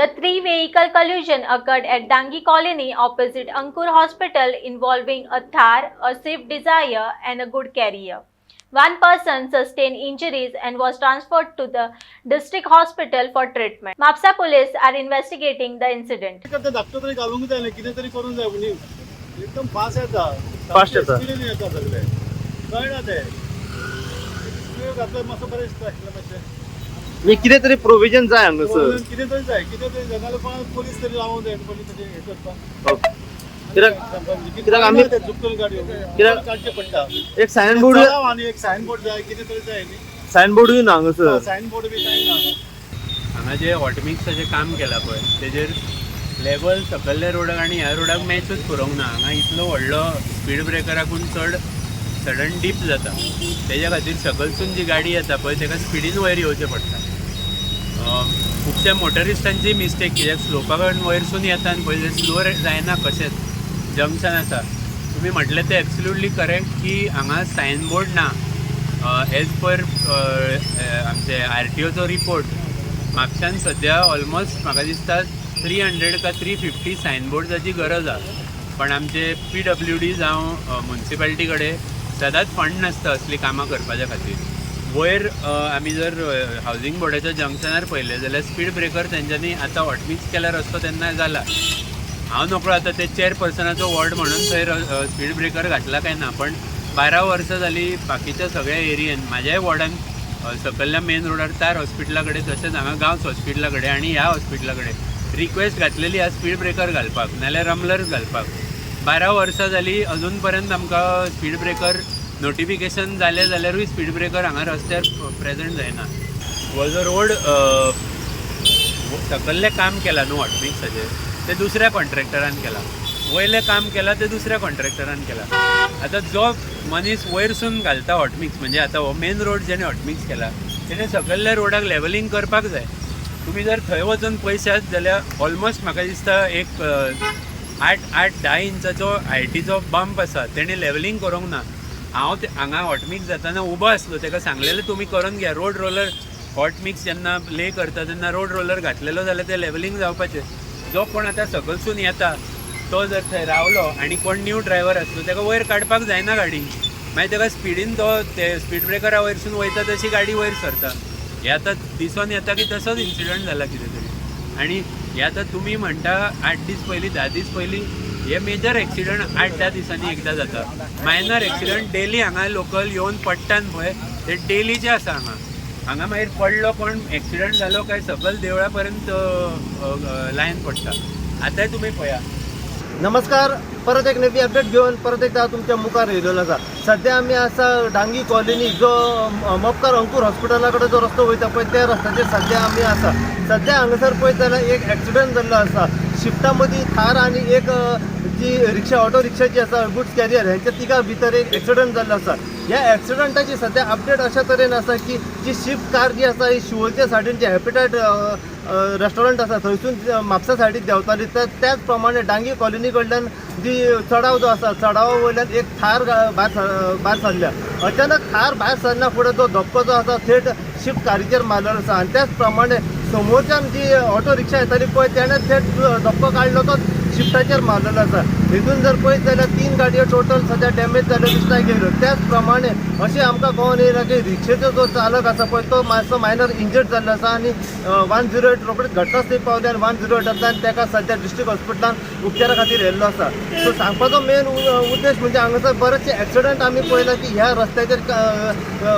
The three-vehicle collision occurred at Dangi Colony opposite Ankur Hospital involving a Thar, a Swift Desire and a goods carrier. One person sustained injuries and was transferred to the district hospital for treatment. Mapsa police are investigating the incident. एकदम fast येता fast येता स्पीडीन येता सगळे कळना ते speed घातल्यार मातसो बरें दिसता आसलें मातशें म्हणजे कितें तरी प्रोविजन जाय हांगासर कितें तरी जाय कितें तरी जनाले पण पोलीस तरी लावूंक जाय पयलीं तरी हें करपाक कित्याक आमी चुकल गाडयो कित्याक काडचे पडटा एक सायन बोर्ड आनी एक सायन बोर्ड जाय कितें तरी जाय न्ही सायन बोर्डूय ना हांगासर सायन बोर्ड बी कांय ना हांगा जे हॉटमिक्साचें काम केलां पळय तेजेर लेवल सकयल्ल्या रोडाक आनी ह्या रोडाक मॅचूच करूंक ना. हांगा इतलो व्हडलो स्पीड ब्रेकराकून चड सडन डीप जाता तेज्या खातीर सकयलसून जी गाडी येता पळय ताका स्पिडीन वयर येवचें पडटा. खुबश्या मोटरिस्टांची मिस्टेक कित्याक स्लोपाक वयरसून येता आनी पळय स्लो जायना कशेंच जंक्शन आसा. तुमी म्हटलें तें एब्सोल्युटली करेक्ट की हांगा सायन बोर्ड ना. एज पर आमचे RTOचो रिपोर्ट म्हापशान सद्या ऑलमोस्ट म्हाका दिसता 300 का 350 सायन बोर्ड्साची गरज आसा. पण आमचे PWD जावं म्युन्सिपालिटी कडेन सदांच फंड नासता असली कामां करपाच्या खातीर. वयर आमी जर हावजींग बोर्डाच्या जंक्शनार पळयलें जाल्यार स्पीड ब्रेकर तेंच्यांनी आतां हॉटमिक्स केल्यार रस्तो तेन्ना जाला. हांव नोकळो आतां ते चेअरपर्सनाचो वॉर्ड म्हणून थंय स्पीड ब्रेकर घातला काय ना, पण 12 वर्सां जालीं बाकीच्या सगळ्या एरियेन म्हाज्याय वॉर्डान सकयल्ल्या मेन रोडार तार हॉस्पिटला कडेन तशेंच हांगा गांवस हॉस्पिटला कडेन आनी ह्या हॉस्पिटला कडेन रिक्वेस्ट घातलेली आसा स्पीड ब्रेकर घालपाक नाल्यार रमलर्स घालपाक. 12 वर्सां जालीं अजून पर्यंत आमकां स्पीड ब्रेकर नोटिफिकेशन जालें जाल्यारूय स्पीड ब्रेकर हांगा रस्त्यार प्रेझेंट जायना. हो जो रोड सकयल्लें काम केलां न्हू हॉटमिक्साचें तें दुसऱ्या कॉन्ट्रॅक्टरान केलां, वयलें काम केलां तें दुसऱ्या कॉन्ट्रॅक्टरान केलां. आतां जो मनीस वयरसून घालता हॉटमिक्स म्हणजे आतां हो मेन रोड जेणे हॉटमिक्स केला तेणें सकयल्ल्या रोडाक लेवलिंग करपाक जाय. तुमी जर थंय वचून पळयशात जाल्यार ऑलमोस्ट म्हाका दिसता एक 8-10 इंचाचो हायटीचो बंप आसा तेणें लेवलिंग करूंक ना. हांव हांगा हॉटमिक्स जाताना उबो आसलो ताका सांगलेलें तुमी करून घ्या. रोड रोलर हॉटमिक्स जेन्ना ले करता तेन्ना रोड रोलर घातलेलो जाल्यार तें लेवलिंग जावपाचें. जो कोण आतां सकयलसून येता तो जर थंय रावलो आनी कोण न्यू ड्रायव्हर आसलो ताका वयर काडपाक जायना गाडी, मागीर ताका स्पिडीन तो ते स्पीड ब्रेकरा वयरसून वयता तशी गाडी वयर सरता. हे आतां दिसून येता की तसोच इन्सिडंट जाला कितें तरी. आनी हे आतां तुमी म्हणटा 8 दीस पयलीं 10 दीस पयलीं हे मेजर एक्सिडंट 8-10 दिसांनी एकदां जाता. मायनर एक्सिडंट डेली हांगा लोकल येवन पडटात पळय ते डेलीचे आसा. हांगा मागीर पडलो कोण एक्सिडंट जालो काय सकयल देवळा पर्यंत लायन पडटा. आतांय तुमी पळया. नमस्कार, परत एक नवी अपडेट घेऊन परत एकदा तुमच्या मुखार येयलेलो आसा. सध्या आमी आसा डांगी कॉलनी जो मपकार अंकूर हॉस्पिटलाकडे जो रस्तो वयता पळय त्या रस्त्याचेर सध्या आमी आसा. सध्या हांगासर पळयत जाल्यार एक एक्सिडंट जाल्लो आसा. शिफ्टा मदीं थार आनी एक जी रिक्षा ऑटो रिक्षा जी आसा गुड्स कॅरियर ह्यांच्या तिगा भितर एक एक्सिडंट जाल्लो आसा. ह्या एक्सिडंटाची सध्या अपडेट अशा तरेन आसा की जी शिफ्ट कार जी आसा ही शिवोलच्या सायडीन जी हॅपिटायट रेस्टॉरंट आसा थंयसून म्हापसा सायडीक देंवताली. तर त्याच प्रमाणे डांगी कॉलनी कडल्यान जी चढाव जो आसा चढावा वयल्यान एक थार भायर सरल्या. अचानक थार भायर सरना फुडें तो धक्को जो आसा थेट शिफ्ट कारीचेर मारलेलो आसा. आनी त्याच प्रमाणे समोरच्यान जी ऑटो रिक्षा येताली पळय तेणें थेट धक्को काडलो तो शिफ्टाचेर मारलेलो आसा. हितून जर पळयत जाल्यार 3 गाडयो टोटल सध्या डॅमेज जाल्यो दिसता गेल्यो. त्याच प्रमाणे अशें आमकां कळून येयला की रिक्षेचो जो चालक आसा पळय तो मातसो मायनर इंजर्ड जाल्लो आसा आनी 108 रोखडीच घटनास्थळी पावले आनी 108 येतल्यान ताका सध्या डिस्ट्रिक्ट हॉस्पिटलान उपचारा खातीर व्हेल्लो आसा. सो सांगपाचो मेन उद्देश म्हणजे हांगासर बरेचशे एक्सिडंट आमी पळयला की ह्या रस्त्याचेर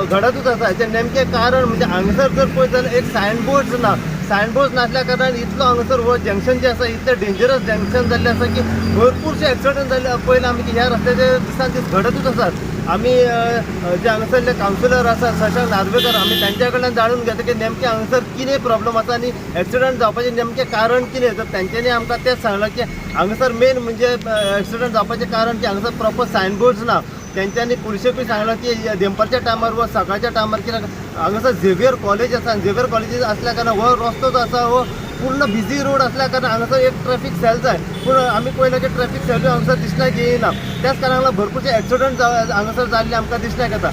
घडतूच आसा. हेचें नेमकें कारण म्हणजे हांगासर जर पळयत जाल्यार एक सायन बोर्ड ना. सायन बोर्ड नासल्या कारणान इतलो हांगासर हो जंक्शन जे आसा इतलें डेंजरस जंक्शन जाल्लें आसा की भरपूरशे एक्सिडंट जाल्ले पळयला आमी की ह्या रस्त्याचेर दिसान दीस घडतूच आसात. आमी जे हांगासरले कावन्सिलर आसा शशांक नार्वेकर आमी तांच्या कडल्यान जाणून घेता की नेमकें हांगासर कितें प्रॉब्लम आसा आनी एक्सिडंट जावपाचें नेमकें कारण कितें. तर तांच्यांनी आमकां तेंच सांगलां की हांगासर मेन म्हणजे एक्सिडंट जावपाचें कारण की हांगासर प्रॉपर सायन बोर्ड्स ना. तेंच्यांनी पुलिशेकूय सांगलां की दनपारच्या टायमार वा सकाळच्या टायमार कित्याक हांगासर झेवियर कॉलेज आसा आनी झेवियर कॉलेजीस असल्या कारणान हो रस्तो जो आसा हो पूर्ण बिझी रोड असल्या कारण हांगासर एक ट्रॅफिक सेल जाय. पूण आमी पळयलां की ट्रॅफिक सेलूय हांगासर दिसण्याक येयना. त्याच कारणान भरपूरशे एक्सिडंट हांगासर जाल्ले आमकां दिसण्याक येता.